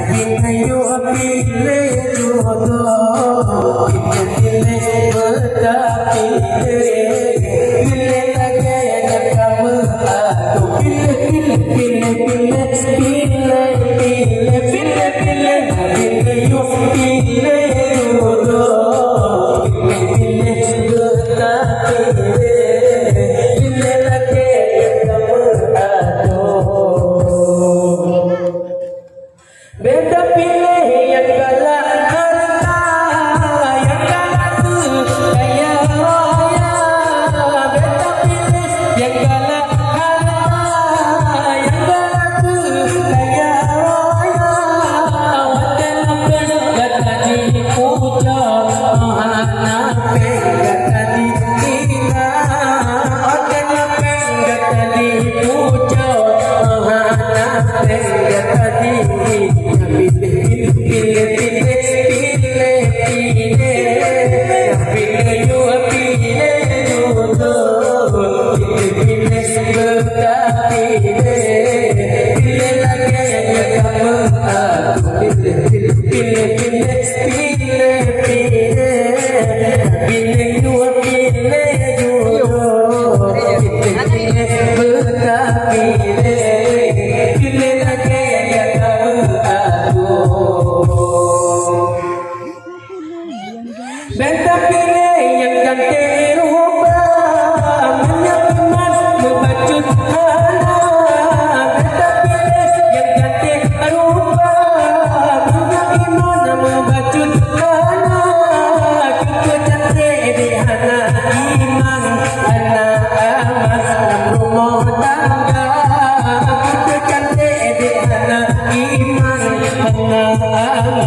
Binayu pilih jodoh, pilih bertapilih, pilih lagi yang kamu aku pilih pilih pilih pilih pilih pilih pilih Binayu pilih jodoh, pilih bertapilih, pilih lagi yang kamu aku. Beta pilih yang galak harta, yang galak kaya raya. Beta pilih yang galak harta, yang galak kaya raya. Wadah gata di puja, anak gata di ina. Wadah gata di puja, anak gata di Benta pilih yang cantik rupa, menyakiman membacut hana. Benta pilih yang cantik rupa, menyakiman membacut hana. Kita cantik di hana iman, hana aman dalam rumah tangga. Kita cantik di hana iman, hana aman.